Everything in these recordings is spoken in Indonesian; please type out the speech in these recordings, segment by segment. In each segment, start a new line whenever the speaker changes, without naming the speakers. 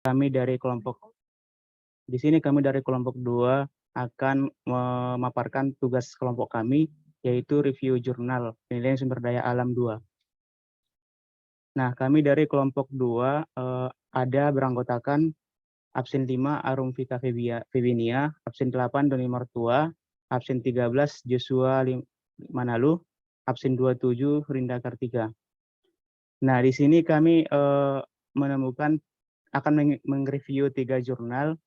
Di sini kami dari kelompok 2 akan memaparkan tugas kelompok kami, yaitu review jurnal penilaian sumber daya alam 2. Nah, kami dari kelompok 2 ada beranggotakan absen 5 Arum Vita Febinia, absen 8 Doni Martua, absen 13 Joshua Manalu, absen 27 Rinda Kartika. Nah, di sini kami menemukan akan mereview 3 jurnal,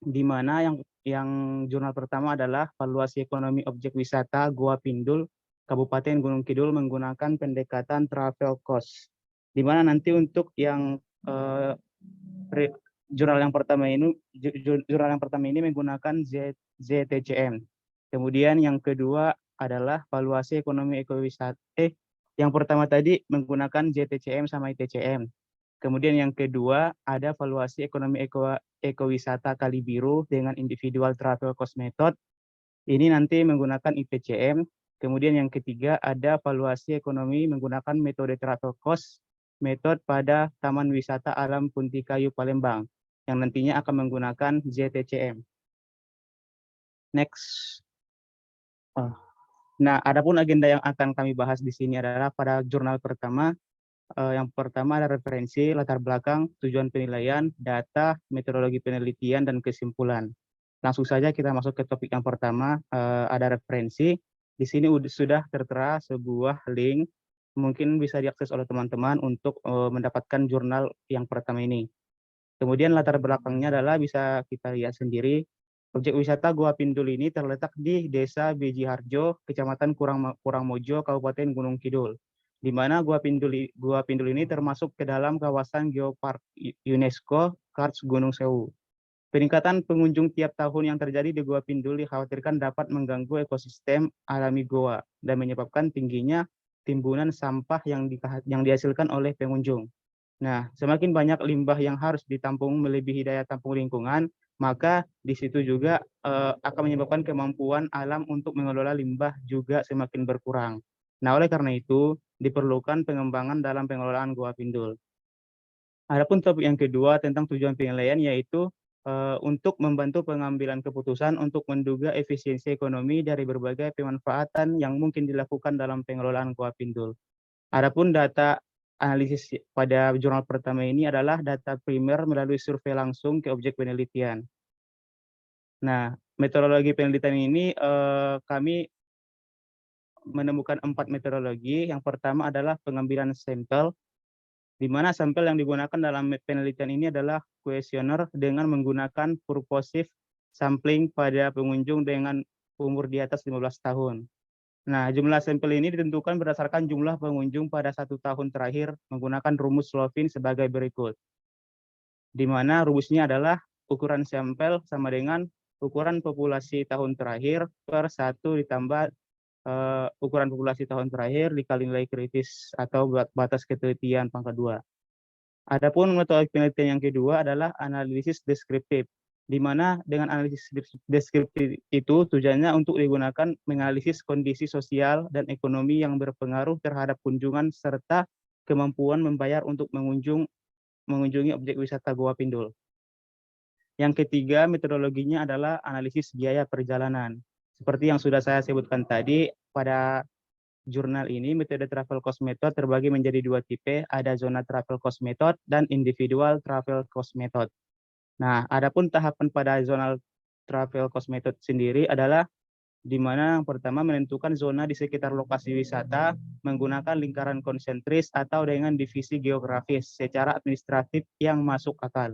di mana yang jurnal pertama adalah valuasi ekonomi objek wisata Goa Pindul, Kabupaten Gunung Kidul menggunakan pendekatan travel cost. Di mana nanti untuk yang jurnal yang pertama ini menggunakan ZTCM. Kemudian yang kedua adalah valuasi ekonomi ekowisata. Yang pertama tadi menggunakan ZTCM sama ITCM. Kemudian yang kedua ada valuasi ekonomi ekowisata Kali Biru dengan individual travel cost method. Ini nanti menggunakan ITCM. Kemudian yang ketiga ada valuasi ekonomi menggunakan metode travel cost method pada Taman Wisata Alam Punti Kayu Palembang yang nantinya akan menggunakan ZTCM. Next. Nah, adapun agenda yang akan kami bahas di sini adalah pada jurnal pertama. Yang pertama ada referensi, latar belakang, tujuan penilaian, data, metodologi penelitian, dan kesimpulan. Langsung saja kita masuk ke topik yang pertama, ada referensi. Di sini sudah tertera sebuah link, mungkin bisa diakses oleh teman-teman untuk mendapatkan jurnal yang pertama ini. Kemudian latar belakangnya adalah bisa kita lihat sendiri. Objek wisata Goa Pindul ini terletak di Desa Beji Harjo, Kecamatan Kurangmojo, Kabupaten Gunung Kidul, di mana Goa Pindul ini termasuk ke dalam kawasan Geopark UNESCO Karts Gunung Sewu. Peningkatan pengunjung tiap tahun yang terjadi di Goa Pindul dikhawatirkan dapat mengganggu ekosistem alami Goa dan menyebabkan tingginya timbunan sampah yang dihasilkan oleh pengunjung. Nah, semakin banyak limbah yang harus ditampung melebihi daya tampung lingkungan, maka di situ juga akan menyebabkan kemampuan alam untuk mengelola limbah juga semakin berkurang. Nah, oleh karena itu, diperlukan pengembangan dalam pengelolaan Goa Pindul. Adapun topik yang kedua tentang tujuan penilaian, yaitu untuk membantu pengambilan keputusan untuk menduga efisiensi ekonomi dari berbagai pemanfaatan yang mungkin dilakukan dalam pengelolaan Goa Pindul. Adapun data analisis pada jurnal pertama ini adalah data primer melalui survei langsung ke objek penelitian. Nah, metodologi penelitian ini kami menemukan 4 metodologi. Yang pertama adalah pengambilan sampel, di mana sampel yang digunakan dalam penelitian ini adalah kuesioner dengan menggunakan purposive sampling pada pengunjung dengan umur di atas 15 tahun. Nah, jumlah sampel ini ditentukan berdasarkan jumlah pengunjung pada 1 tahun terakhir menggunakan rumus Slovin sebagai berikut. Di mana rumusnya adalah ukuran sampel sama dengan ukuran populasi tahun terakhir per 1 ditambah ukuran populasi tahun terakhir dikali nilai kritis atau batas ketelitian pangkat 2. Adapun metode penelitian yang kedua adalah analisis deskriptif, di mana dengan analisis deskriptif itu tujuannya untuk digunakan menganalisis kondisi sosial dan ekonomi yang berpengaruh terhadap kunjungan serta kemampuan membayar untuk mengunjungi objek wisata Goa Pindul. Yang ketiga, metodologinya adalah analisis biaya perjalanan. Seperti yang sudah saya sebutkan tadi, pada jurnal ini metode travel cost method terbagi menjadi 2 tipe, ada zona travel cost method dan individual travel cost method. Nah, adapun tahapan pada zona travel cost method sendiri adalah di mana yang pertama menentukan zona di sekitar lokasi wisata menggunakan lingkaran konsentris atau dengan divisi geografis secara administratif yang masuk akal.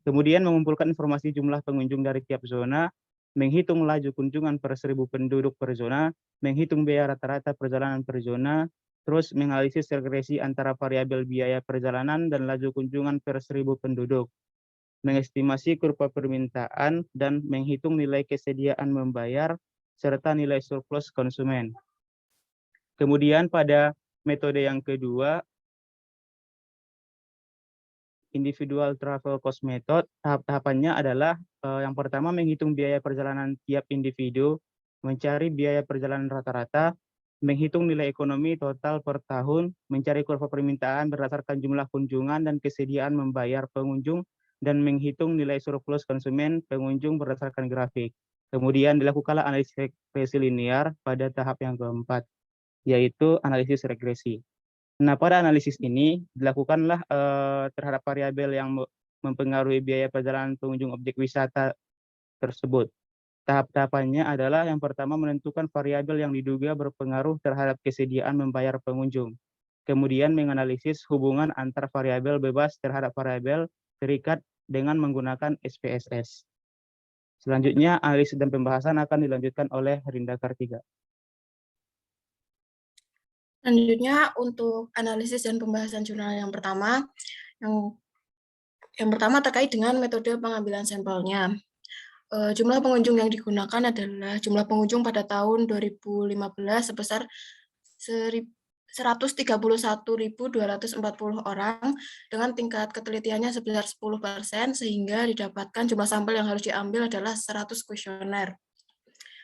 Kemudian mengumpulkan informasi jumlah pengunjung dari tiap zona, menghitung laju kunjungan per 1.000 penduduk per zona, menghitung biaya rata-rata perjalanan per zona, terus menganalisis regresi antara variabel biaya perjalanan dan laju kunjungan per 1.000 penduduk, mengestimasi kurva permintaan, dan menghitung nilai kesediaan membayar, serta nilai surplus konsumen. Kemudian pada metode yang kedua, individual travel cost method, tahap-tahapannya adalah yang pertama menghitung biaya perjalanan tiap individu, mencari biaya perjalanan rata-rata, menghitung nilai ekonomi total per tahun, mencari kurva permintaan berdasarkan jumlah kunjungan dan kesediaan membayar pengunjung, dan menghitung nilai surplus konsumen pengunjung berdasarkan grafik. Kemudian dilakukanlah analisis regresi linear pada tahap yang keempat, yaitu analisis regresi. Nah, pada analisis ini dilakukanlah terhadap variabel yang mempengaruhi biaya perjalanan pengunjung objek wisata tersebut. Tahap-tahapannya adalah yang pertama menentukan variabel yang diduga berpengaruh terhadap kesediaan membayar pengunjung. Kemudian menganalisis hubungan antar variabel bebas terhadap variabel terikat dengan menggunakan SPSS. Selanjutnya, analisis dan pembahasan akan dilanjutkan oleh Rinda Kartika.
Selanjutnya, untuk analisis dan pembahasan jurnal yang pertama, yang pertama terkait dengan metode pengambilan sampelnya. Jumlah pengunjung yang digunakan adalah jumlah pengunjung pada tahun 2015 sebesar 131.240 orang dengan tingkat ketelitiannya sebesar 10%, sehingga didapatkan jumlah sampel yang harus diambil adalah 100 kuesioner.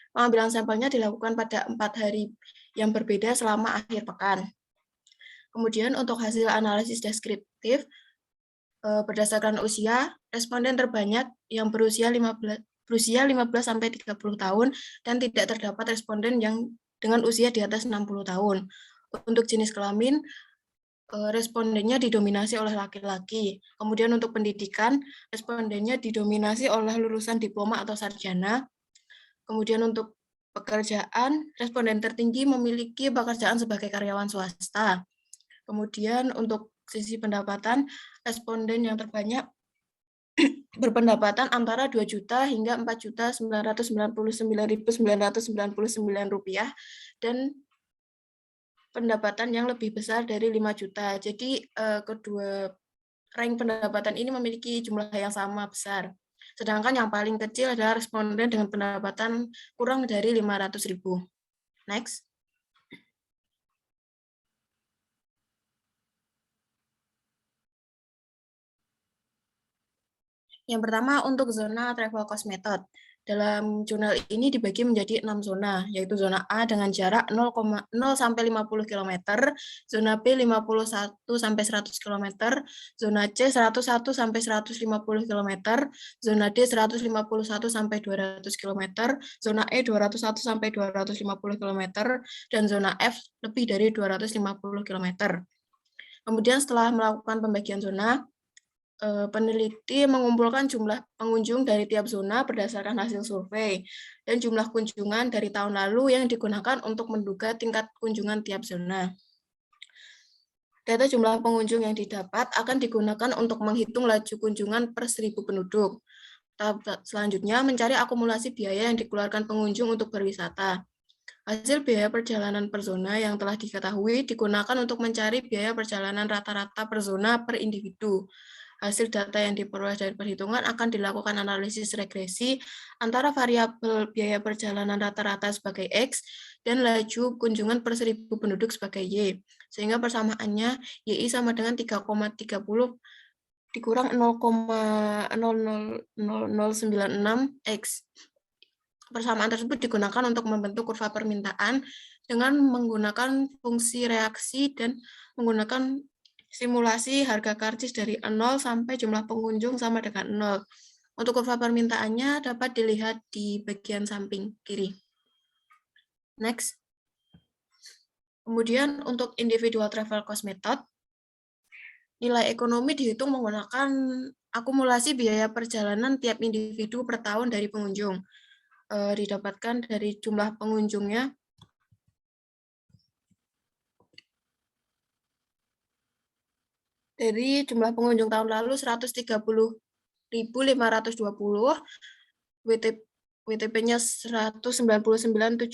Pengambilan sampelnya dilakukan pada 4 hari yang berbeda selama akhir pekan. Kemudian untuk hasil analisis deskriptif, berdasarkan usia, responden terbanyak yang berusia 15 sampai 30 tahun dan tidak terdapat responden yang dengan usia di atas 60 tahun. Untuk jenis kelamin, respondennya didominasi oleh laki-laki. Kemudian untuk pendidikan, respondennya didominasi oleh lulusan diploma atau sarjana. Kemudian untuk pekerjaan, responden tertinggi memiliki pekerjaan sebagai karyawan swasta. Kemudian untuk sisi pendapatan, responden yang terbanyak berpendapatan antara 2 juta hingga 4.999.999 rupiah dan pendapatan yang lebih besar dari 5 juta. Jadi kedua rank pendapatan ini memiliki jumlah yang sama besar. Sedangkan yang paling kecil adalah responden dengan pendapatan kurang dari 500.000. Next. Yang pertama untuk zona travel cost method. Dalam jurnal ini dibagi menjadi 6 zona, yaitu zona A dengan jarak 0 sampai 50 km, zona B 51 sampai 100 km, zona C 101 sampai 150 km, zona D 151 sampai 200 km, zona E 201 sampai 250 km, dan zona F lebih dari 250 km. Kemudian setelah melakukan pembagian zona, peneliti mengumpulkan jumlah pengunjung dari tiap zona berdasarkan hasil survei dan jumlah kunjungan dari tahun lalu yang digunakan untuk menduga tingkat kunjungan tiap zona. Data jumlah pengunjung yang didapat akan digunakan untuk menghitung laju kunjungan per 1.000 penduduk. Tahap selanjutnya mencari akumulasi biaya yang dikeluarkan pengunjung untuk berwisata. Hasil biaya perjalanan per zona yang telah diketahui digunakan untuk mencari biaya perjalanan rata-rata per zona per individu. Hasil data yang diperoleh dari perhitungan akan dilakukan analisis regresi antara variabel biaya perjalanan rata-rata sebagai X dan laju kunjungan per 1.000 penduduk sebagai Y. Sehingga persamaannya YI sama dengan 3,30 dikurang 0,00096 X. Persamaan tersebut digunakan untuk membentuk kurva permintaan dengan menggunakan fungsi reaksi dan menggunakan simulasi harga karcis dari 0 sampai jumlah pengunjung sama dengan 0. Untuk kurva permintaannya dapat dilihat di bagian samping kiri. Next. Kemudian untuk individual travel cost method, nilai ekonomi dihitung menggunakan akumulasi biaya perjalanan tiap individu per tahun dari pengunjung. Didapatkan dari jumlah pengunjungnya. Dari jumlah pengunjung tahun lalu 130.520, WTP-nya 199.781,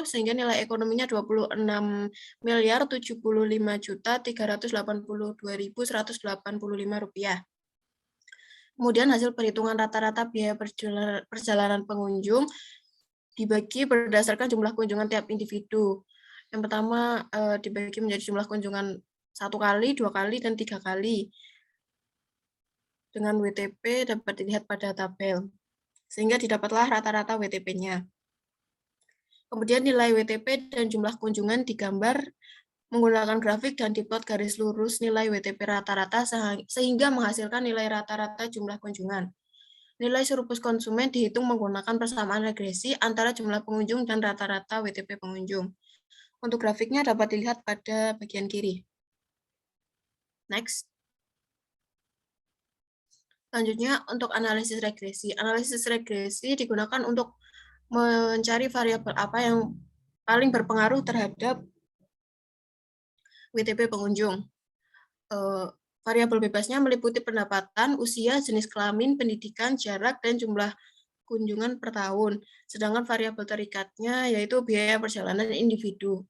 sehingga nilai ekonominya 26.075.382.185 rupiah. Kemudian hasil perhitungan rata-rata biaya perjalanan pengunjung dibagi berdasarkan jumlah kunjungan tiap individu. Yang pertama dibagi menjadi jumlah kunjungan 1 kali, 2 kali, dan 3 kali. Dengan WTP dapat dilihat pada tabel. Sehingga didapatlah rata-rata WTP-nya. Kemudian nilai WTP dan jumlah kunjungan digambar menggunakan grafik dan diplot garis lurus nilai WTP rata-rata sehingga menghasilkan nilai rata-rata jumlah kunjungan. Nilai surplus konsumen dihitung menggunakan persamaan regresi antara jumlah pengunjung dan rata-rata WTP pengunjung. Untuk grafiknya dapat dilihat pada bagian kiri. Next. Selanjutnya, untuk analisis regresi. Analisis regresi digunakan untuk mencari variabel apa yang paling berpengaruh terhadap WTP pengunjung. Variabel bebasnya meliputi pendapatan, usia, jenis kelamin, pendidikan, jarak, dan jumlah kunjungan per tahun. Sedangkan variabel terikatnya yaitu biaya perjalanan individu.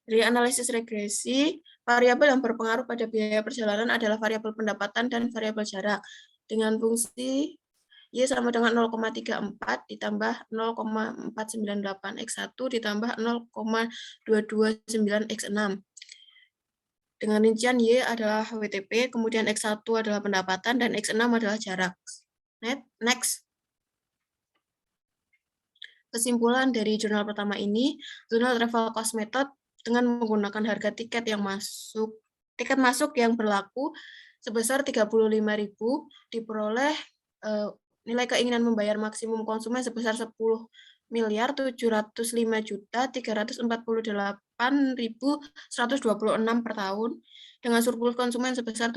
Dari analisis regresi, variabel yang berpengaruh pada biaya perjalanan adalah variabel pendapatan dan variabel jarak. Dengan fungsi Y sama dengan 0,34 ditambah 0,498 X1 ditambah 0,229 X6. Dengan rincian Y adalah WTP, kemudian X1 adalah pendapatan, dan X6 adalah jarak. Next. Kesimpulan dari jurnal pertama ini, jurnal Travel Cost Method dengan menggunakan harga tiket masuk yang berlaku sebesar 35.000 diperoleh nilai keinginan membayar maksimum konsumen sebesar 10.305.348.126 per tahun dengan surplus konsumen sebesar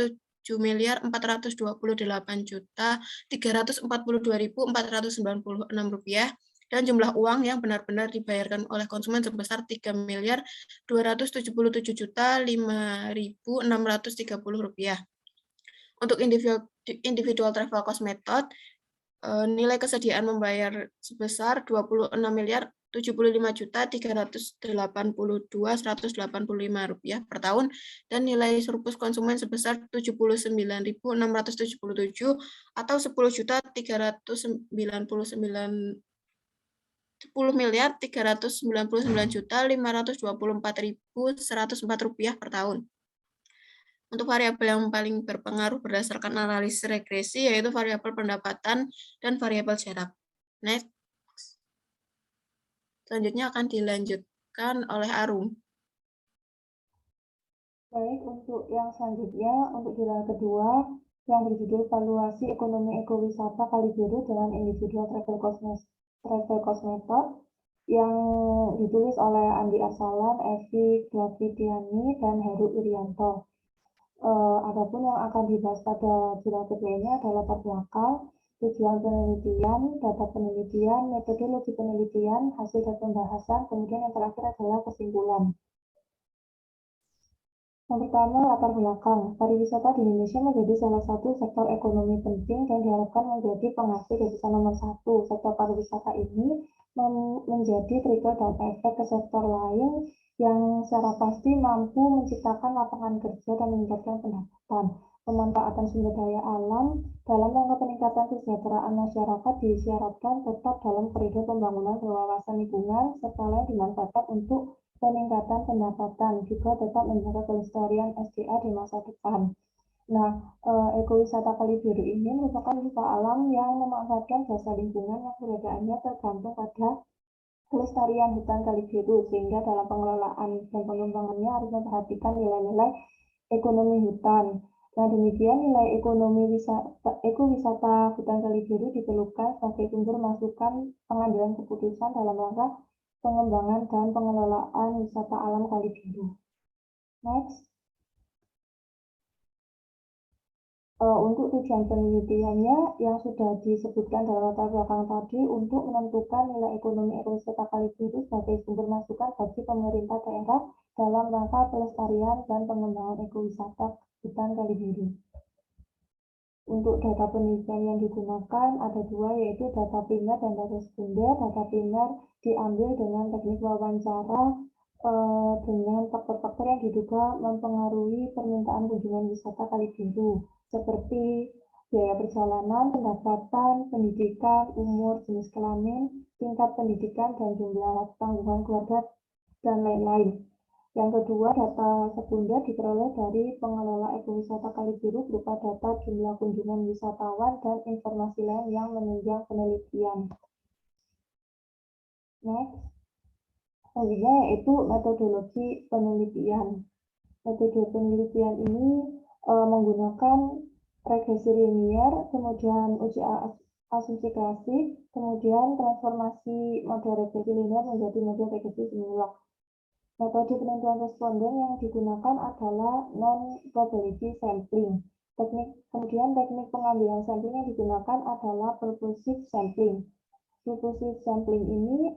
7.428.342.496 rupiah dan jumlah uang yang benar-benar dibayarkan oleh konsumen sebesar 3.277.005.630 rupiah. Untuk individual travel cost method, nilai kesediaan membayar sebesar 26.075.382.185 rupiah per tahun dan nilai surplus konsumen sebesar 79.677 atau 10.399.524.104 rupiah per tahun. Untuk variabel yang paling berpengaruh berdasarkan analisis regresi yaitu variabel pendapatan dan variabel jarak. Next. Selanjutnya akan dilanjutkan oleh Arum.
Baik, untuk yang selanjutnya, untuk jurnal kedua yang berjudul Valuasi Ekonomi Ekowisata Kalijodo dengan Individual Travel Cost Method yang ditulis oleh Andi Arsalan, Evi Glavitiani, dan Heru Irianto. Adapun yang akan dibahas pada jurnal kedua ini adalah latar belakang, tujuan penelitian, data penelitian, metodologi penelitian, hasil dan pembahasan, kemudian yang terakhir adalah kesimpulan. Yang pertama, latar belakang. Pariwisata di Indonesia menjadi salah satu sektor ekonomi penting dan diharapkan menjadi penghasil devisa nomor 1. Sektor pariwisata ini menjadi trigger dan efek ke sektor lain yang secara pasti mampu menciptakan lapangan kerja dan meningkatkan pendapatan. Pemanfaatan sumber daya alam dalam rangka peningkatan kesejahteraan masyarakat disyaratkan tetap dalam koridor pembangunan berwawasan lingkungan serta lain dimanfaatkan untuk peningkatan pendapatan, juga tetap menjaga kelestarian SDA di masa depan. Nah, ekowisata Kalijodo ini merupakan wisata alam yang memanfaatkan jasa lingkungan yang keberadaannya tergantung pada kelestarian hutan Kalijodo, sehingga dalam pengelolaan dan pengembangannya harus memperhatikan nilai-nilai ekonomi hutan. Nah, demikian nilai ekonomi ekowisata hutan Kalijodo diperlukan sebagai sumber masukan pengambilan keputusan dalam rangka pengembangan dan pengelolaan wisata alam Kalijodo. Next. Untuk tujuan penelitiannya yang sudah disebutkan dalam latar belakang tadi untuk menentukan nilai ekonomi ekowisata Kalijodo sebagai sumber masukan bagi pemerintah daerah dalam rangka pelestarian dan pengembangan ekowisata hutan Kalijodo. Untuk data penelitian yang digunakan ada dua, yaitu data primer dan data sekunder. Data primer diambil dengan teknik wawancara dengan faktor-faktor yang diduga mempengaruhi permintaan kunjungan wisata Kalijodo, seperti biaya perjalanan, pendapatan, pendidikan, umur, jenis kelamin, tingkat pendidikan, dan jumlah tanggungan keluarga, dan lain-lain. Yang kedua, data sekunder diperoleh dari pengelola ekowisata Kalijodo berupa data jumlah kunjungan wisatawan dan informasi lain yang menunjang penelitian. Next. Selanjutnya yaitu metodologi penelitian. Metode penelitian ini menggunakan regresi linier, kemudian uji asumsi klasik, kemudian transformasi model regresi linier menjadi model regresi simulak. Metode penentuan responden yang digunakan adalah non-probability sampling. Kemudian teknik pengambilan sampling yang digunakan adalah purposive sampling. Purposive sampling ini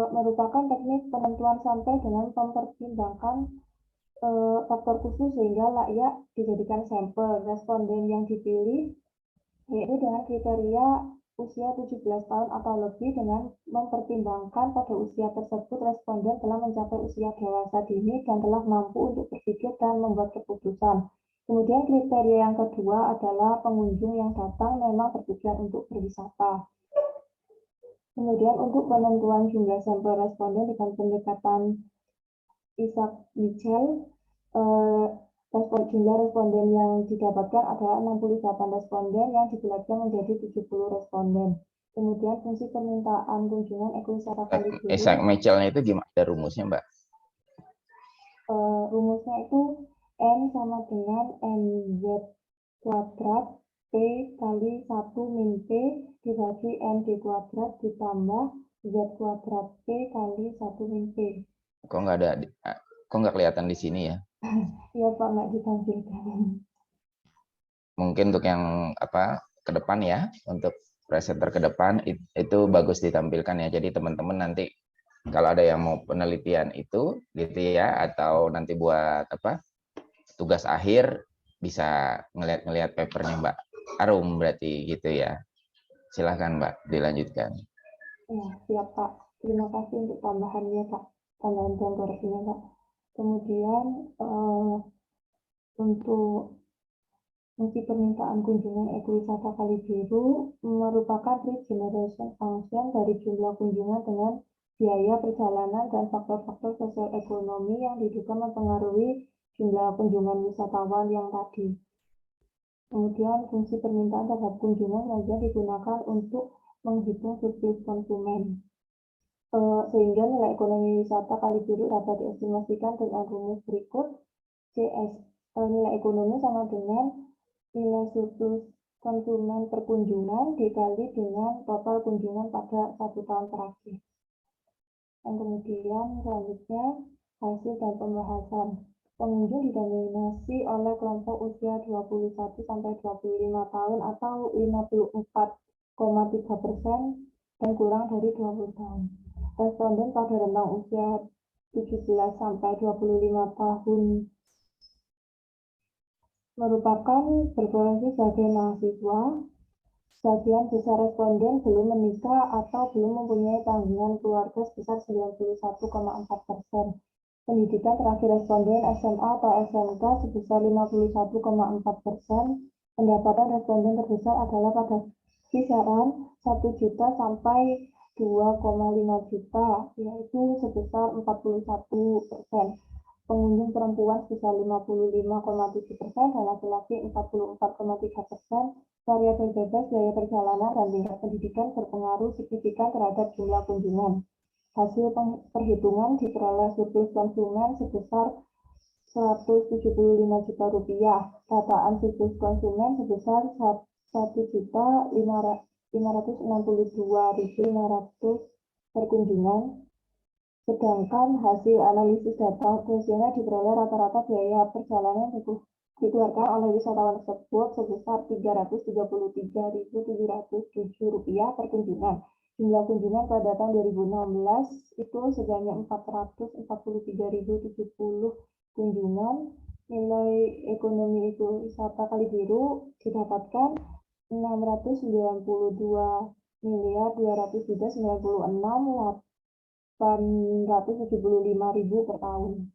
merupakan teknik penentuan sampel dengan mempertimbangkan faktor khusus sehingga layak dijadikan sampel. Responden yang dipilih yaitu dengan kriteria usia 17 tahun atau lebih dengan mempertimbangkan pada usia tersebut responden telah mencapai usia dewasa dini dan telah mampu untuk berpikir dan membuat keputusan. Kemudian kriteria yang kedua adalah pengunjung yang datang memang bertujuan untuk berwisata. Kemudian untuk penentuan jumlah sampel responden dengan pendekatan Isaac-Mitchell, jumlah responden yang didapatkan adalah 68 responden yang dibulatkan menjadi 70 responden. Kemudian fungsi permintaan kunjungan ekowisata kali biru.
Isaac-Mitchell-nya itu gimana? Ada rumusnya, Mbak?
Rumusnya itu N sama dengan NZ kuadrat P kali 1 min P dibagi ND kuadrat ditambah Z kuadrat P kali 1 min P.
Kok nggak kelihatan di sini ya?
Iya Pak, nggak ditampilkan.
Mungkin untuk yang ke depan ya, untuk presenter ke depan itu bagus ditampilkan ya. Jadi teman-teman nanti kalau ada yang mau penelitian itu gitu ya, atau nanti buat tugas akhir bisa ngelihat papernya Mbak Arum berarti gitu ya. Silahkan Mbak dilanjutkan.
Ya, siap Pak. Terima kasih untuk tambahannya Pak. Tambahan dan koreksinya Pak. Kemudian untuk fungsi permintaan kunjungan ekowisata kali biru merupakan regeneration function dari jumlah kunjungan dengan biaya perjalanan dan faktor-faktor sosial ekonomi yang diduga mempengaruhi jumlah kunjungan wisatawan yang tadi. Kemudian fungsi permintaan terhadap kunjungan kemudian digunakan untuk menghitung surplus konsumen. Sehingga nilai ekonomi wisata kali biru dapat diestimasikan dengan rumus berikut. Nilai ekonomi sama dengan nilai surplus konsumen per kunjungan dikali dengan total kunjungan pada 1 tahun terakhir. Dan kemudian selanjutnya hasil dan pembahasan. Pengunjung didominasi oleh kelompok usia 21 sampai 25 tahun atau 54,3% dan kurang dari 20 tahun. Responden pada rentang usia 17 sampai 25 tahun merupakan berprofesi sebagai mahasiswa. Sebagian besar responden belum menikah atau belum mempunyai tanggungan keluarga sebesar 91,4%. Pendidikan terakhir responden SMA atau SMK sebesar 51,4%. Pendapatan responden terbesar adalah pada kisaran 1 juta sampai 2,5 juta, yaitu sebesar 41%. Pengunjung perempuan sebesar 55,7% dan laki-laki 44,3%. Variabel bebas biaya perjalanan dan tingkat pendidikan berpengaruh signifikan terhadap jumlah kunjungan. Hasil perhitungan diperoleh surplus konsumen sebesar 175 juta rupiah. Dataan surplus konsumen sebesar 1.562.500 per kunjungan. Sedangkan hasil analisis data operasional diperoleh rata-rata biaya perjalanan yang dikeluarkan oleh wisatawan tersebut sebesar Rp333.707 per kunjungan. Jumlah kunjungan pada tahun 2016 itu sebanyak 443.070 kunjungan. Nilai ekonomi ekowisata kali biru didapatkan 692.296.875.000 per tahun.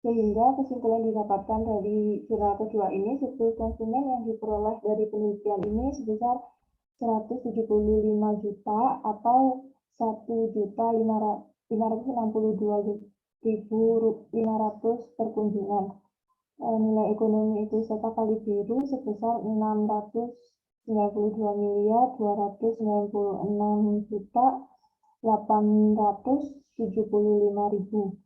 Sehingga kesimpulan didapatkan dari jurnal kedua ini, surplus konsumen yang diperoleh dari penelitian ini sebesar 175 juta atau 1.562.500 per kunjungan. Nilai ekonomi ekowisata kali biru sebesar 692.296.000.000 875.000.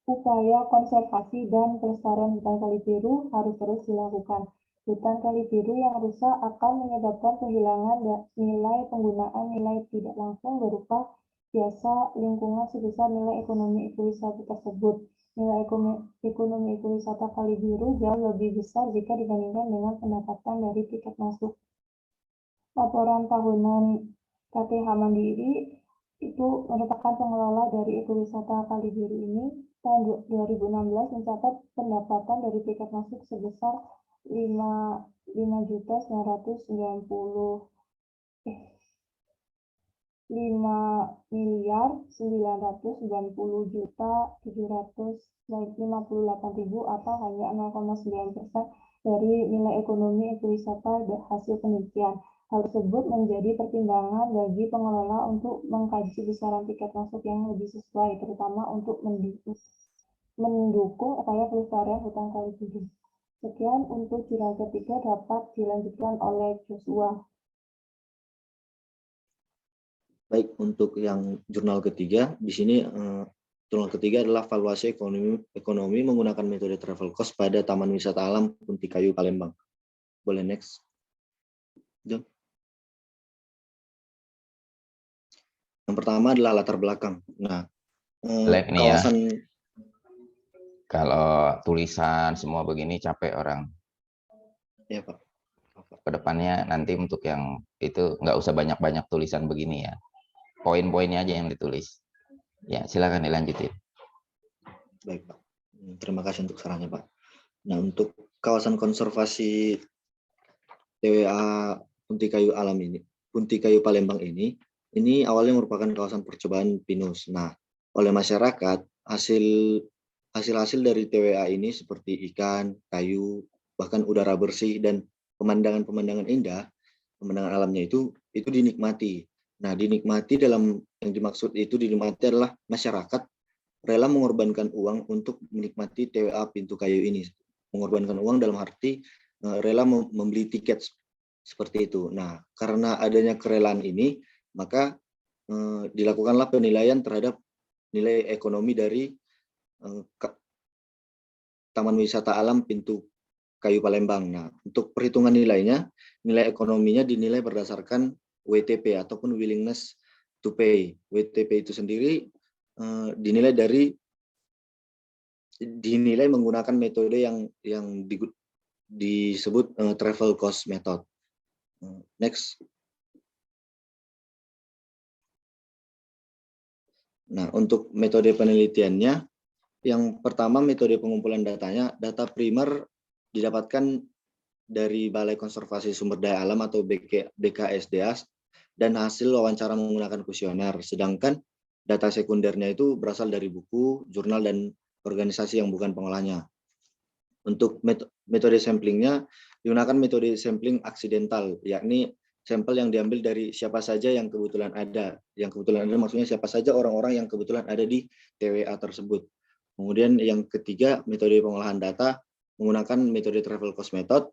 Upaya konservasi dan pelestarian hutan kali biru harus terus dilakukan. Hutan kali biru yang rusak akan menyebabkan kehilangan nilai penggunaan nilai tidak langsung berupa jasa lingkungan sebesar nilai ekonomi ekowisata tersebut. Nilai ekonomi ekowisata kali biru jauh lebih besar jika dibandingkan dengan pendapatan dari tiket masuk. Laporan tahunan KTH Mandiri itu merupakan pengelola dari ekowisata kali biru ini. Tahun 2016 mencatat pendapatan dari tiket masuk sebesar 5.990.758.000 atau hanya 0,9% dari nilai ekonomi ekowisata hasil penelitian. Hal tersebut menjadi pertimbangan bagi pengelola untuk mengkaji besaran tiket masuk yang lebih sesuai, terutama untuk mendukung upaya pelestarian hutan kali biru. Sekian untuk jurnal ketiga, dapat dilanjutkan oleh Joshua.
Baik, untuk yang jurnal ketiga, di sini jurnal ketiga adalah valuasi ekonomi menggunakan metode travel cost pada Taman Wisata Alam Punti Kayu Palembang. Boleh next, John. Yang pertama adalah latar belakang. Nah, kawasan ya.
Kalau tulisan semua begini capek orang.
Ya Pak.
Kedepannya nanti untuk yang itu nggak usah banyak-banyak tulisan begini ya. Poin-poinnya aja yang ditulis. Ya, silakan dilanjutin.
Baik Pak. Terima kasih untuk sarannya Pak. Nah, untuk kawasan konservasi TWA Punti Kayu Alam ini, Punti Kayu Palembang ini awalnya merupakan kawasan percobaan pinus. Nah, oleh masyarakat hasil dari TWA ini seperti ikan, kayu, bahkan udara bersih dan pemandangan-pemandangan indah, pemandangan alamnya itu dinikmati. Nah, dinikmati dalam yang dimaksud itu dinikmati adalah masyarakat rela mengorbankan uang untuk menikmati TWA Pintu Kayu ini. Mengorbankan uang dalam arti rela membeli tiket seperti itu. Nah, karena adanya kerelaan ini, maka dilakukanlah penilaian terhadap nilai ekonomi dari Taman Wisata Alam Pintu Kayu Palembang. Nah, untuk perhitungan nilainya, nilai ekonominya dinilai berdasarkan WTP ataupun willingness to pay. WTP itu sendiri dinilai menggunakan metode yang disebut travel cost method. Next. Nah, untuk metode penelitiannya, yang pertama metode pengumpulan datanya, data primer didapatkan dari Balai Konservasi Sumber Daya Alam atau BKSDA dan hasil wawancara menggunakan kuesioner. Sedangkan data sekundernya itu berasal dari buku, jurnal, dan organisasi yang bukan pengolahnya. Untuk metode samplingnya digunakan metode sampling aksidental, yakni sampel yang diambil dari siapa saja yang kebetulan ada. Yang kebetulan ada maksudnya siapa saja orang-orang yang kebetulan ada di TWA tersebut. Kemudian yang ketiga, metode pengolahan data menggunakan metode travel cost method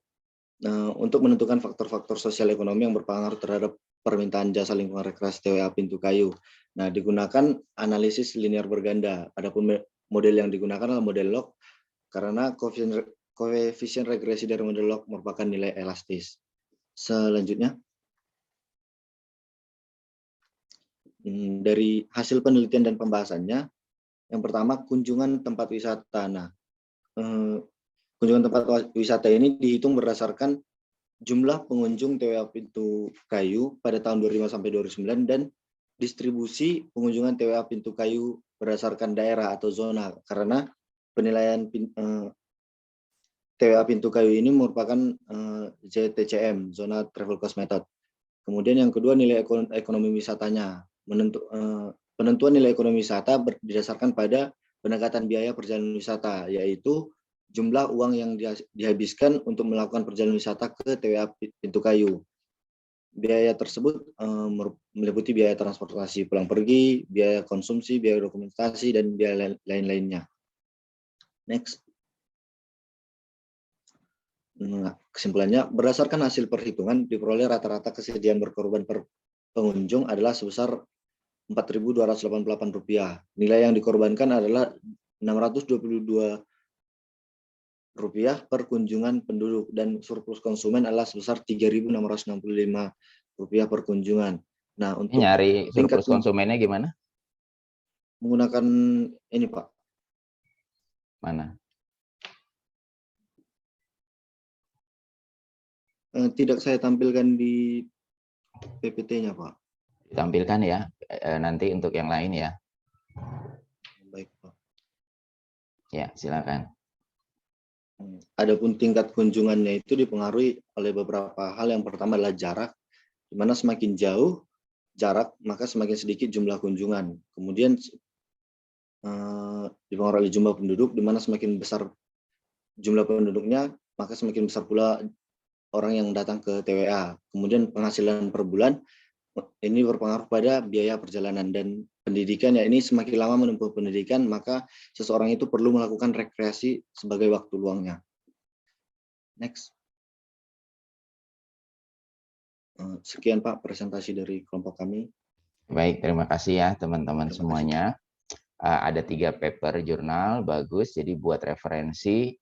untuk menentukan faktor-faktor sosial ekonomi yang berpengaruh terhadap permintaan jasa lingkungan rekreasi TWA Pintu Kayu. Nah, digunakan analisis linear berganda. Adapun model yang digunakan adalah model log karena koefisien regresi dari model log merupakan nilai elastis. Selanjutnya, dari hasil penelitian dan pembahasannya, yang pertama kunjungan tempat wisata. Nah, kunjungan tempat wisata ini dihitung berdasarkan jumlah pengunjung TWA Pintu Kayu pada tahun 2005 sampai 2009 dan distribusi pengunjungan TWA Pintu Kayu berdasarkan daerah atau zona, karena penilaian TWA Pintu Kayu ini merupakan ZTCM, Zona Travel Cost Method. Kemudian yang kedua, nilai ekonomi wisatanya. Penentuan nilai ekonomi wisata didasarkan pada pendekatan biaya perjalanan wisata, yaitu jumlah uang yang dihabiskan untuk melakukan perjalanan wisata ke TWA Pintu Kayu. Biaya tersebut meliputi biaya transportasi pulang pergi, biaya konsumsi, biaya dokumentasi, dan biaya lain-lainnya. Next. Nah, kesimpulannya, berdasarkan hasil perhitungan diperoleh rata-rata kesediaan berkorban per pengunjung adalah sebesar Rp4.288. Nilai yang dikorbankan adalah Rp622 per kunjungan penduduk dan surplus konsumen adalah sebesar Rp3.665 per kunjungan. Nah,
Ini
untuk
nyari
tingkat
surplus konsumennya gimana?
menggunakan ini Pak,
Mana?
tidak saya tampilkan di PPT-nya Pak.
Ditampilkan ya, nanti untuk yang lain ya.
Baik Pak.
Ya, silakan.
Adapun tingkat kunjungannya itu dipengaruhi oleh beberapa hal. Yang pertama adalah jarak, di mana semakin jauh jarak maka semakin sedikit jumlah kunjungan. Kemudian dipengaruhi oleh jumlah penduduk, di mana semakin besar jumlah penduduknya maka semakin besar pula orang yang datang ke TWA. Kemudian penghasilan per bulan ini berpengaruh pada biaya perjalanan dan pendidikan. Ya, ini semakin lama menempuh pendidikan maka seseorang itu perlu melakukan rekreasi sebagai waktu luangnya. Next. Sekian Pak presentasi dari kelompok kami.
Baik, terima kasih ya teman-teman semuanya. Ada 3 paper jurnal, bagus. Jadi buat referensi.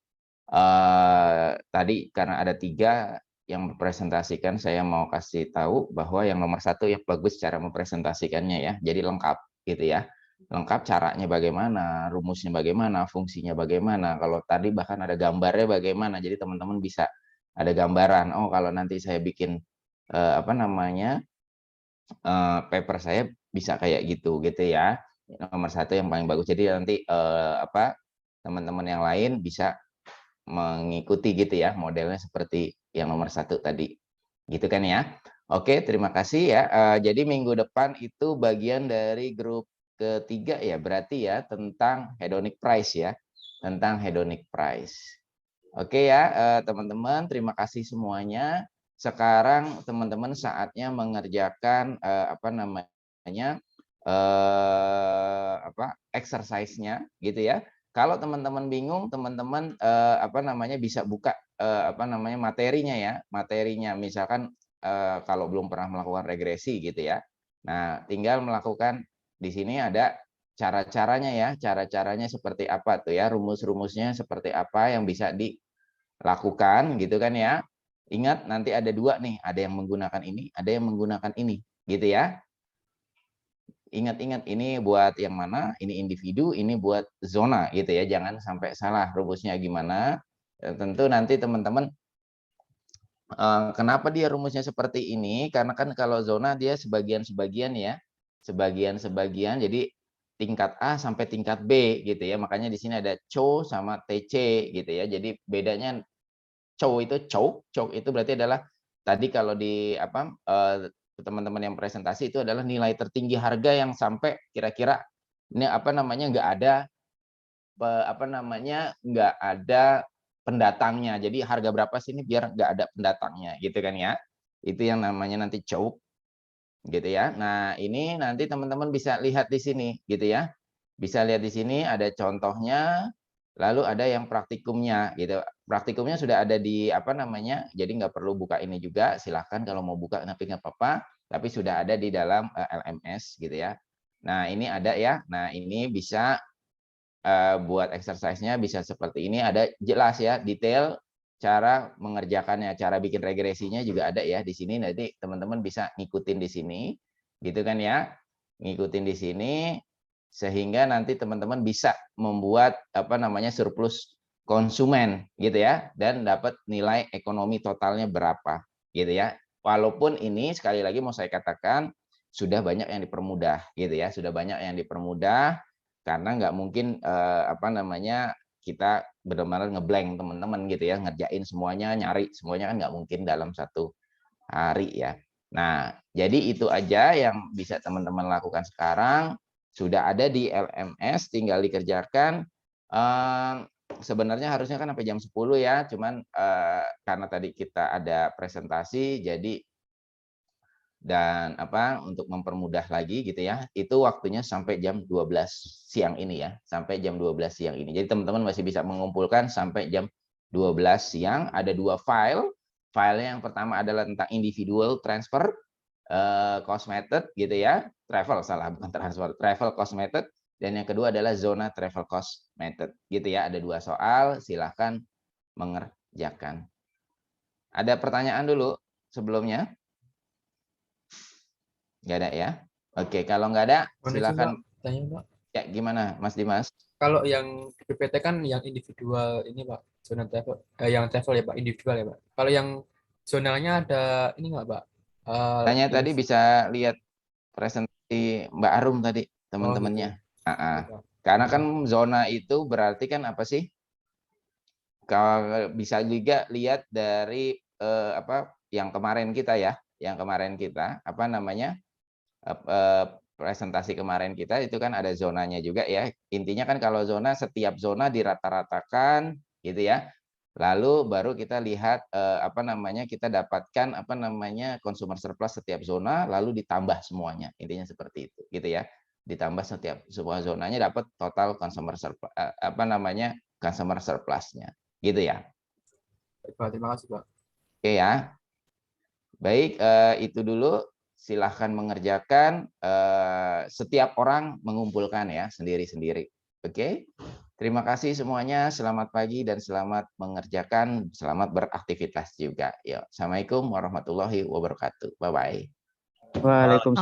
Tadi karena ada 3 yang mempresentasikan, saya mau kasih tahu bahwa yang nomor 1 yang bagus cara mempresentasikannya ya. Jadi lengkap gitu ya. Lengkap caranya bagaimana, rumusnya bagaimana, fungsinya bagaimana. Kalau tadi bahkan ada gambarnya bagaimana. Jadi teman-teman bisa ada gambaran. Oh, kalau nanti saya bikin paper saya bisa kayak gitu ya. Nomor 1 yang paling bagus. Jadi nanti teman-teman yang lain bisa mengikuti gitu ya, modelnya seperti yang nomor 1 tadi gitu kan ya. Oke, terima kasih ya. Jadi minggu depan itu bagian dari grup ketiga ya, berarti ya tentang hedonic price ya, tentang hedonic price. Oke ya teman-teman, terima kasih semuanya. Sekarang teman-teman saatnya mengerjakan exercise-nya gitu ya. Kalau teman-teman bingung, teman-teman bisa buka materinya ya, materinya. Misalkan kalau belum pernah melakukan regresi gitu ya. Nah, tinggal melakukan di sini ada cara-caranya ya, cara-caranya seperti apa tuh ya, rumus-rumusnya seperti apa yang bisa dilakukan gitu kan ya. Ingat nanti ada 2 nih, ada yang menggunakan ini, ada yang menggunakan ini gitu ya. Ingat-ingat ini buat yang mana, ini individu, ini buat zona gitu ya, jangan sampai salah rumusnya gimana. Tentu nanti teman-teman kenapa dia rumusnya seperti ini, karena kan kalau zona dia sebagian-sebagian ya, sebagian-sebagian, jadi tingkat A sampai tingkat B gitu ya, makanya di sini ada CHO sama TC gitu ya, jadi bedanya CHO itu berarti adalah tadi kalau di teman-teman yang presentasi itu adalah nilai tertinggi harga yang sampai kira-kira ini nggak ada pendatangnya. Jadi harga berapa sih ini biar nggak ada pendatangnya gitu kan ya. Itu yang namanya nanti CHO gitu ya. Nah, ini nanti teman-teman bisa lihat di sini gitu ya. Bisa lihat di sini ada contohnya, lalu ada yang praktikumnya gitu. Praktikumnya sudah ada di jadi nggak perlu buka ini juga, silahkan kalau mau buka tapi nggak apa-apa, tapi sudah ada di dalam LMS gitu ya. Nah, ini ada ya. Nah, ini bisa buat exercise-nya bisa seperti ini, ada jelas ya, detail cara mengerjakannya, cara bikin regresinya juga ada ya di sini, nanti teman-teman bisa ngikutin di sini, gitu kan ya, ngikutin di sini, sehingga nanti teman-teman bisa membuat surplus konsumen gitu ya, dan dapat nilai ekonomi totalnya berapa gitu ya. Walaupun ini sekali lagi mau saya katakan sudah banyak yang dipermudah gitu ya, sudah banyak yang dipermudah karena nggak mungkin kita benar-benar ngeblank teman-teman gitu ya, ngerjain semuanya, nyari semuanya kan nggak mungkin dalam 1 hari ya. Nah, jadi itu aja yang bisa teman-teman lakukan sekarang. Sudah ada di LMS, tinggal dikerjakan. Sebenarnya harusnya kan sampai jam 10 ya, cuman karena tadi kita ada presentasi, jadi dan untuk mempermudah lagi gitu ya, itu waktunya sampai jam 12 siang ini ya, sampai jam 12 siang ini. Jadi teman-teman masih bisa mengumpulkan sampai jam 12 siang. Ada 2 file. Filenya yang pertama adalah tentang individual transfer, cost method gitu ya, travel salah bukan transfer, travel cost method, dan yang kedua adalah zona travel cost method gitu ya. Ada 2 soal, silahkan mengerjakan. Ada pertanyaan dulu sebelumnya? Nggak ada ya? Oke, kalau nggak ada silakan.
Tanya Pak,
Ya, gimana Mas Dimas?
kalau yang PPT kan yang individual ini Pak, zona travel, yang travel ya Pak, individual ya Pak. Kalau yang zonalnya ada ini nggak Pak?
Tanya tadi bisa lihat presentasi Mbak Arum tadi,
gitu.
teman-temannya.
Pak.
Karena kan zona itu berarti kan apa sih? Kalau bisa juga lihat dari apa yang kemarin kita ya, yang kemarin kita apa namanya presentasi kemarin kita itu kan ada zonanya juga ya. Intinya kan kalau zona, setiap zona dirata-ratakan gitu ya. Lalu baru kita lihat apa namanya, kita dapatkan apa namanya consumer surplus setiap zona, lalu ditambah semuanya. Intinya seperti itu gitu ya. Ditambah setiap semua zonanya dapat total consumer surplus apa namanya consumer surplusnya gitu ya.
Pak, terima kasih Pak.
Oke ya. Baik, itu dulu. Silahkan mengerjakan. Setiap orang mengumpulkan ya sendiri-sendiri. Oke. Terima kasih semuanya. Selamat pagi dan selamat mengerjakan. Selamat beraktivitas juga. Yuk. Assalamualaikum warahmatullahi wabarakatuh. Bye bye.
Waalaikumsalam.